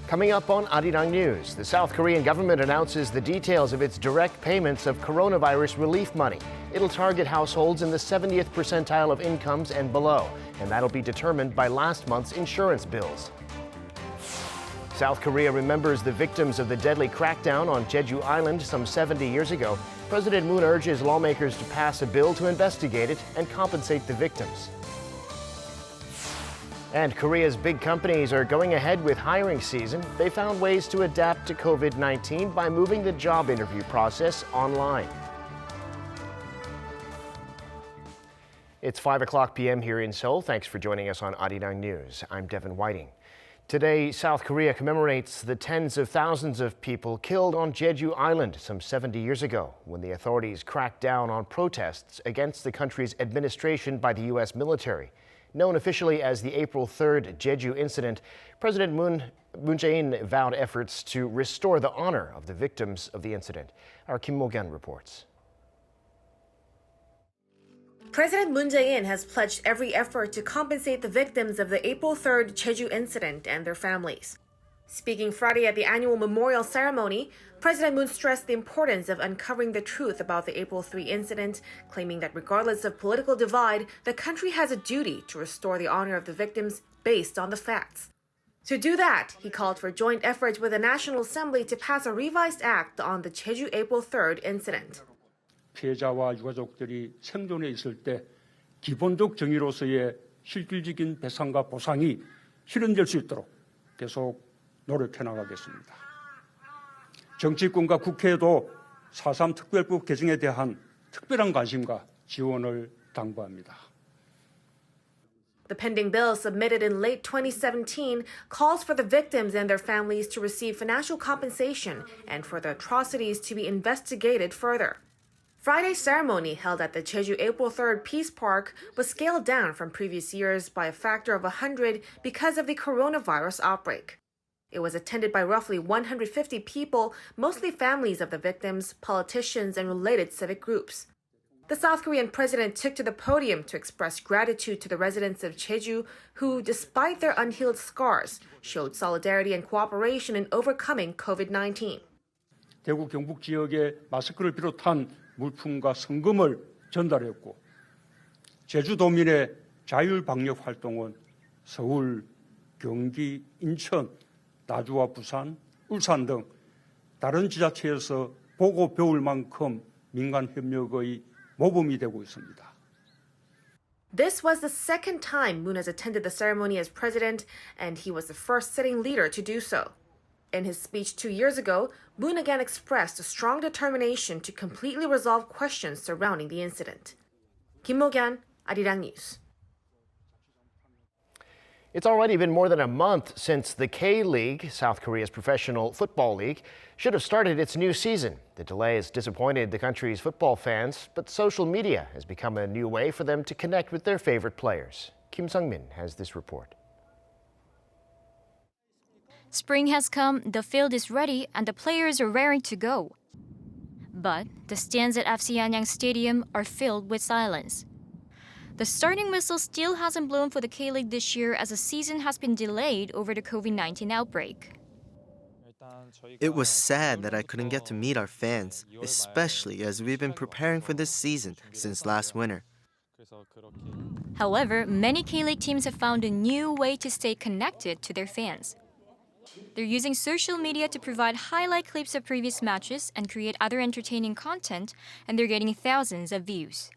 Coming up on Arirang News, the South Korean government announces the details of its direct payments of coronavirus relief money. It'll target households in the 70th percentile of incomes and below, and that'll be determined by last month's insurance bills. South Korea remembers the victims of the deadly crackdown on Jeju Island some 70 years ago. President Moon urges lawmakers to pass a bill to investigate it and compensate the victims. And Korea's big companies are going ahead with hiring season. They found ways to adapt to COVID-19 by moving the job interview process online. It's 5 p.m. here in Seoul. Thanks for joining us on Arirang News. I'm Devin Whiting. Today, South Korea commemorates the tens of thousands of people killed on Jeju Island some 70 years ago when the authorities cracked down on protests against the country's administration by the U.S. military. Known officially as the April 3rd Jeju incident, President Moon Jae-in vowed efforts to restore the honor of the victims of the incident. Our Kim Mo-gyun reports. President Moon Jae-in has pledged every effort to compensate the victims of the April 3rd Jeju incident and their families. Speaking Friday at the annual memorial ceremony, President Moon stressed the importance of uncovering the truth about the April 3 incident, claiming that regardless of political divide, the country has a duty to restore the honor of the victims based on the facts. To do that, he called for joint efforts with the National Assembly to pass a revised act on the Jeju April 3rd incident. 피해자와 유가족들이 생존해 있을 때 기본적 정의로서의 실질적인 배상과 보상이 실현될 수 있도록 계속 노력해 나가겠습니다. 정치권과 국회에도 4.3 특별법 개정에 대한 특별한 관심과 지원을 당부합니다. The pending bill submitted in late 2017 calls for the victims and their families to receive financial compensation and for the atrocities to be investigated further. Friday's ceremony held at the Jeju April 3rd Peace Park was scaled down from previous years by a factor of 100 because of the coronavirus outbreak. It was attended by roughly 150 people, mostly families of the victims, politicians, and related civic groups. The South Korean president took to the podium to express gratitude to the residents of Jeju who, despite their unhealed scars, showed solidarity and cooperation in overcoming COVID-19. 대구 경북 지역에 마스크를 비롯한 물품과 성금을 전달했고 제주도민의 자율 방역 활동은 서울, 경기, 인천, 나주와 부산, 울산 등 다른 지자체에서 보고 배울 만큼 민간 협력의 모범이 되고 있습니다. This was the second time Moon has attended the ceremony as president, and he was the first sitting leader to do so. In his speech 2 years ago, Moon again expressed a strong determination to completely resolve questions surrounding the incident. Kim Mo-gyun, Arirang News. It's already been more than a month since the K-League, South Korea's professional football league, should have started its new season. The delay has disappointed the country's football fans, but social media has become a new way for them to connect with their favorite players. Kim Sung-min has this report. Spring has come, the field is ready, and the players are raring to go. But the stands at FC Anyang Stadium are filled with silence. The starting whistle still hasn't blown for the K-League this year as the season has been delayed over the COVID-19 outbreak. It was sad that I couldn't get to meet our fans, especially as we've been preparing for this season since last winter. However, many K-League teams have found a new way to stay connected to their fans. They're using social media to provide highlight clips of previous matches and create other entertaining content, and they're getting thousands of views.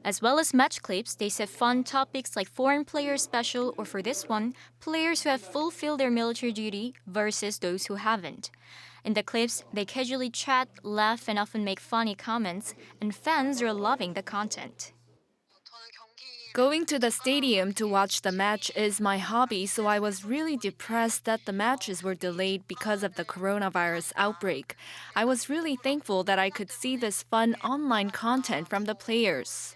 As well as match clips, they set fun topics like foreign players special, or for this one, players who have fulfilled their military duty versus those who haven't. In the clips, they casually chat, laugh, and often make funny comments, and fans are loving the content. Going to the stadium to watch the match is my hobby, so I was really depressed that the matches were delayed because of the coronavirus outbreak. I was really thankful that I could see this fun online content from the players.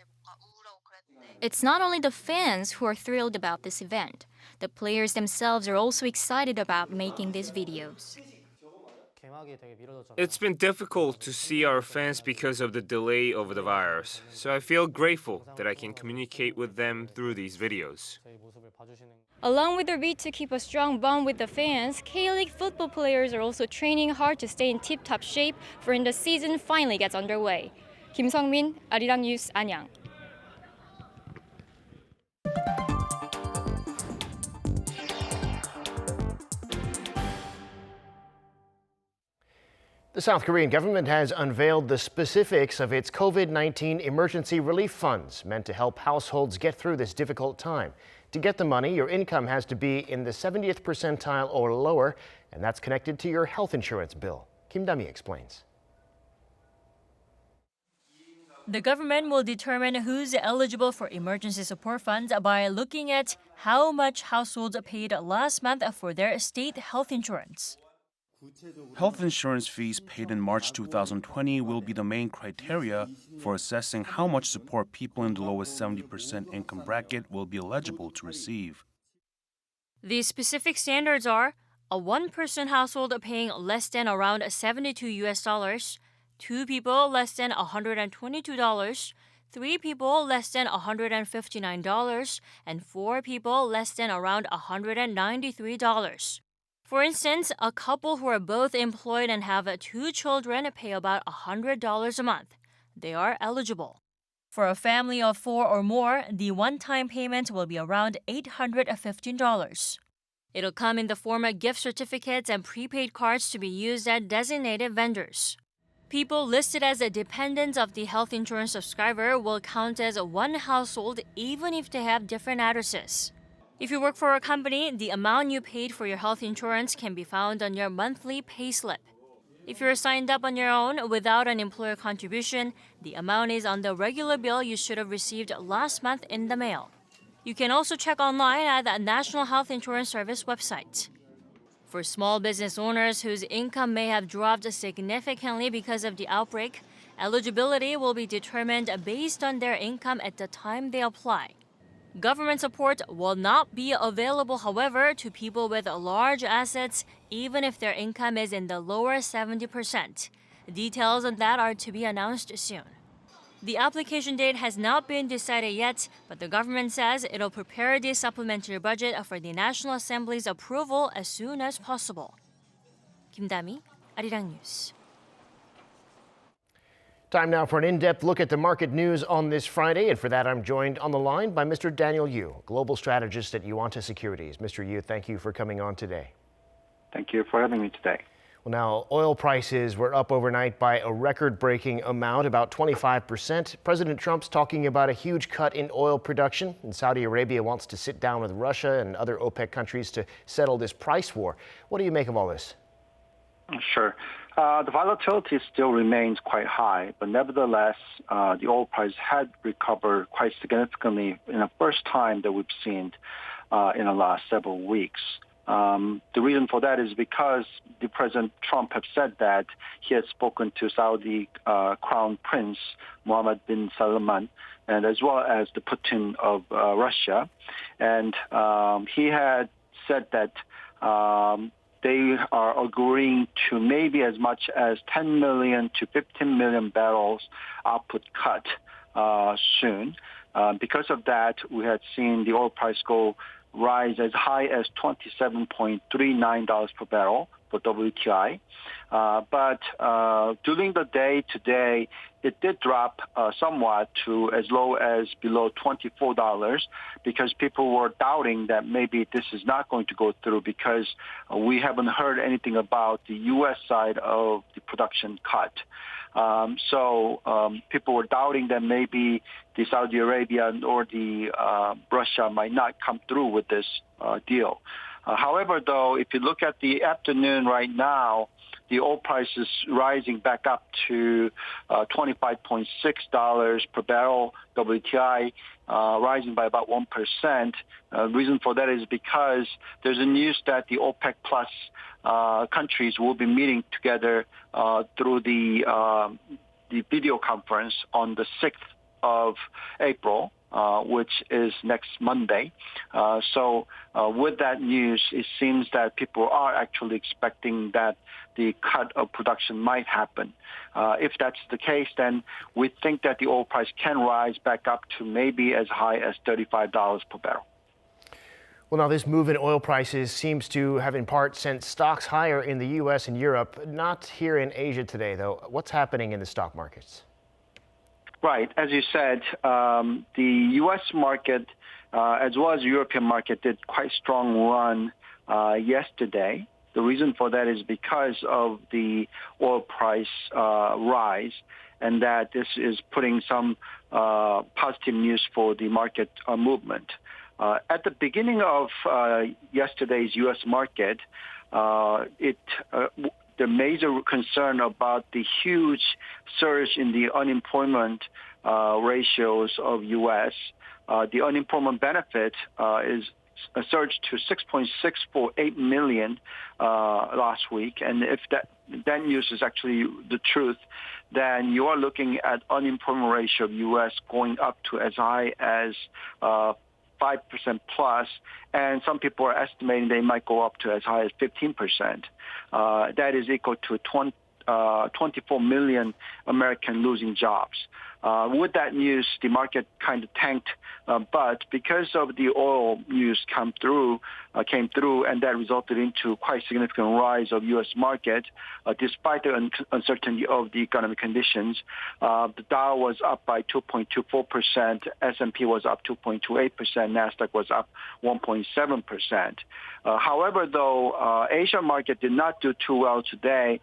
It's not only the fans who are thrilled about this event. The players themselves are also excited about making these videos. It's been difficult to see our fans because of the delay over the virus, so I feel grateful that I can communicate with them through these videos. Along with their bid to keep a strong bond with the fans, K-League football players are also training hard to stay in tip-top shape for when the season finally gets underway. Kim Sung-min, Arirang News, Anyang. The South Korean government has unveiled the specifics of its COVID-19 emergency relief funds meant to help households get through this difficult time. To get the money, your income has to be in the 70th percentile or lower, and that's connected to your health insurance bill. Kim Da-mi explains. The government will determine who's eligible for emergency support funds by looking at how much households paid last month for their state health insurance. Health insurance fees paid in March 2020 will be the main criteria for assessing how much support people in the lowest 70% income bracket will be eligible to receive. The specific standards are a one-person household paying less than around $72, 2 people less than $122, 3 people less than $159, and 4 people less than around $193. For instance, a couple who are both employed and have 2 children pay about $100 a month. They are eligible. For a family of 4 or more, the one-time payment will be around $815. It'll come in the form of gift certificates and prepaid cards to be used at designated vendors. People listed as dependents of the health insurance subscriber will count as one household even if they have different addresses. If you work for a company, the amount you paid for your health insurance can be found on your monthly payslip. If you're signed up on your own without an employer contribution, the amount is on the regular bill you should have received last month in the mail. You can also check online at the National Health Insurance Service website. For small business owners whose income may have dropped significantly because of the outbreak, eligibility will be determined based on their income at the time they apply. Government support will not be available, however, to people with large assets, even if their income is in the lower 70%. Details on that are to be announced soon. The application date has not been decided yet, but the government says it'll prepare the supplementary budget for the National Assembly's approval as soon as possible. Kim Da-mi, Arirang News. Time now for an in-depth look at the market news on this Friday, and for that I'm joined on the line by Mr. Daniel Yu, Global Strategist at Yuanta Securities. Mr. Yu, thank you for coming on today. Thank you for having me today. Well, now, oil prices were up overnight by a record-breaking amount, about 25%. President Trump's talking about a huge cut in oil production, and Saudi Arabia wants to sit down with Russia and other OPEC countries to settle this price war. What do you make of all this? Sure. The volatility still remains quite high, but nevertheless, the oil price had recovered quite significantly in the first time that we've seen in the last several weeks. The reason for that is because the President Trump has said that he has spoken to Saudi Crown Prince Mohammed bin Salman, and as well as the Putin of Russia, and he had said that they are agreeing to maybe as much as 10 million to 15 million barrels output cut soon. Because of that, we had seen the oil price rise as high as $27.39 per barrel for WTI. But during the day today, it did drop somewhat to as low as below $24 because people were doubting that maybe this is not going to go through because we haven't heard anything about the U.S. side of the production cut. So people were doubting that maybe the Saudi Arabia or the Russia might not come through with this deal. However, though, if you look at the afternoon right now, the oil price is rising back up to $25.6 per barrel WTI, rising by about 1%. Reason for that is because there's a news that the OPEC plus countries will be meeting together through the video conference on the 6th of April. which is next Monday. So with that news, it seems that people are actually expecting that the cut of production might happen. If that's the case, then we think that the oil price can rise back up to maybe as high as $35 per barrel. Well, now this move in oil prices seems to have in part sent stocks higher in the U.S. and Europe, not here in Asia today, though. What's happening in the stock markets? Right. As you said, the U.S. market, as well as the European market, did quite strong run yesterday. The reason for that is because of the oil price rise, and that this is putting some positive news for the market movement. At the beginning of yesterday's U.S. market, the major concern about the huge surge in the unemployment ratios of U.S. The unemployment benefit is surged to 6.648 million last week, and if that news is actually the truth, then you are looking at unemployment ratio of U.S. going up to as high as 5% plus, and some people are estimating they might go up to as high as 15%. That is equal to 24 million Americans losing jobs. With that news, the market kind of tanked, but because of the oil news came through, and that resulted into quite significant rise of U.S. market, despite the uncertainty of the economic conditions. The Dow was up by 2.24%, S&P was up 2.28%, Nasdaq was up 1.7%. However, though, Asia market did not do too well today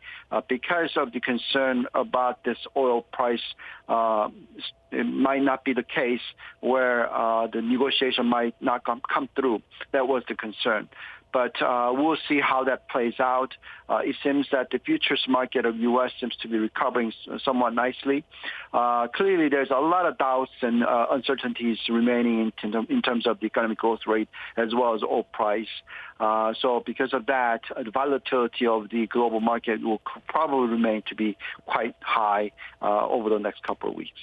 because of the concern about this oil price. It might not be the case where the negotiation might not come through. That was the concern. But we'll see how that plays out. It seems that the futures market of U.S. seems to be recovering somewhat nicely. Clearly, there's a lot of doubts and uncertainties remaining in terms of the economic growth rate as well as oil price. So because of that, the volatility of the global market will probably remain to be quite high over the next couple of weeks.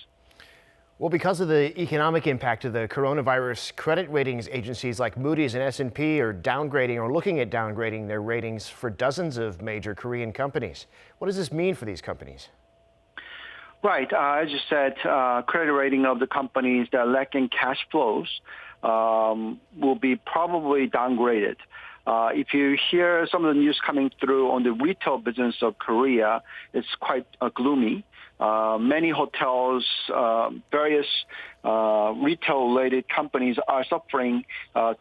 Well, because of the economic impact of the coronavirus, credit ratings agencies like Moody's and S&P are downgrading or looking at downgrading their ratings for dozens of major Korean companies. What does this mean for these companies? Right. As you said, credit rating of the companies that are lacking cash flows will be probably downgraded. If you hear some of the news coming through on the retail business of Korea, it's quite gloomy. Many hotels, various retail-related companies are suffering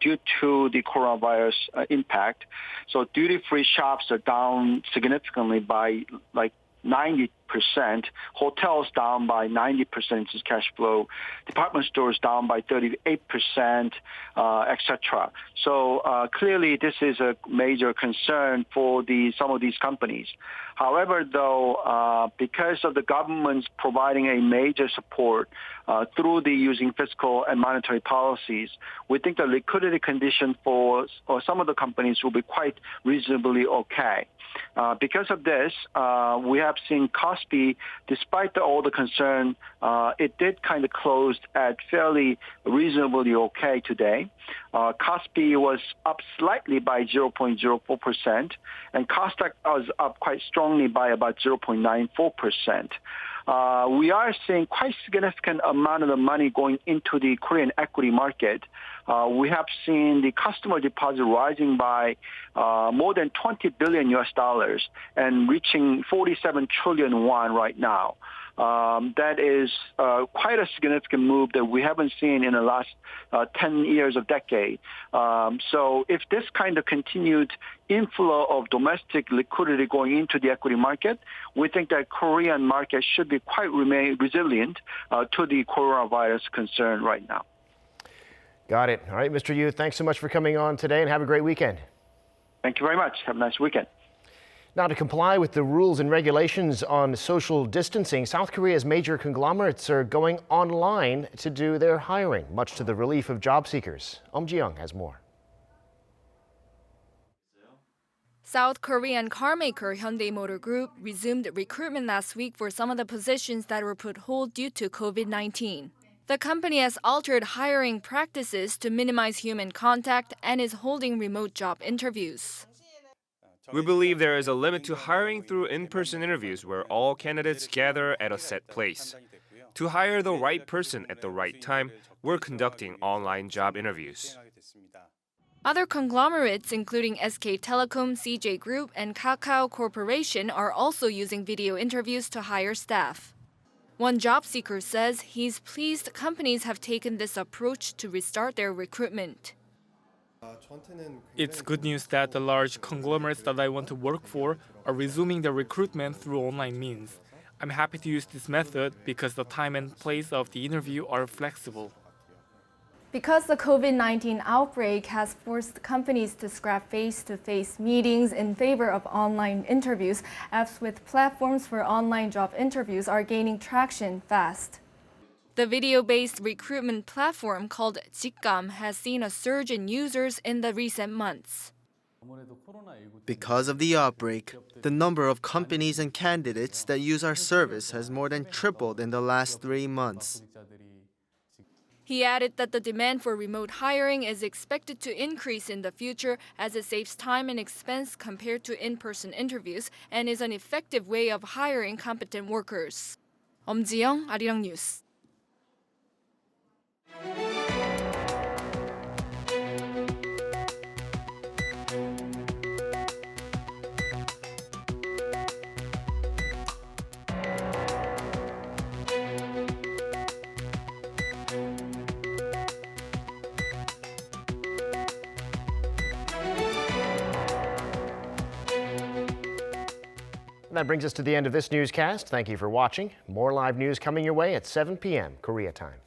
due to the coronavirus impact. So duty-free shops are down significantly by like 90%. Hotels down by 90% in cash flow. Department stores down by 38%, etc. So clearly, this is a major concern for some of these companies. However, though, because of the government's providing a major support through the using fiscal and monetary policies, we think the liquidity condition for some of the companies will be quite reasonably okay. Because of this, we have seen Kospi, despite all the concern, it did kind of close at fairly reasonably okay today. Kospi was up slightly by 0.04%, and Kosdaq was up quite strongly by about 0.94%. We are seeing quite significant amount of the money going into the Korean equity market. We have seen the customer deposit rising by more than $20 billion and reaching 47 trillion won right now. That is quite a significant move that we haven't seen in the last 10 years of decade. So if this kind of continued inflow of domestic liquidity going into the equity market, we think that Korean market should be quite remain resilient to the coronavirus concern right now. Got it. All right, Mr. Yu, thanks so much for coming on today and have a great weekend. Thank you very much. Have a nice weekend. Now, to comply with the rules and regulations on social distancing, South Korea's major conglomerates are going online to do their hiring, much to the relief of job seekers. Ji-young has more. South Korean carmaker Hyundai Motor Group resumed recruitment last week for some of the positions that were put hold due to COVID-19. The company has altered hiring practices to minimize human contact and is holding remote job interviews. We believe there is a limit to hiring through in-person interviews where all candidates gather at a set place. To hire the right person at the right time, we're conducting online job interviews. Other conglomerates, including SK Telecom, CJ Group, and Kakao Corporation, are also using video interviews to hire staff. One job seeker says he's pleased companies have taken this approach to restart their recruitment. It's good news that the large conglomerates that I want to work for are resuming their recruitment through online means. I'm happy to use this method because the time and place of the interview are flexible. Because the COVID-19 outbreak has forced companies to scrap face-to-face meetings in favor of online interviews, apps with platforms for online job interviews are gaining traction fast. The video-based recruitment platform called 직감 has seen a surge in users in the recent months. Because of the outbreak, the number of companies and candidates that use our service has more than tripled in the last 3 months. He added that the demand for remote hiring is expected to increase in the future as it saves time and expense compared to in-person interviews and is an effective way of hiring competent workers. 엄지영, 아리랑 뉴스. That brings us to the end of this newscast. Thank you for watching. More live news coming your way at 7 p.m. Korea time.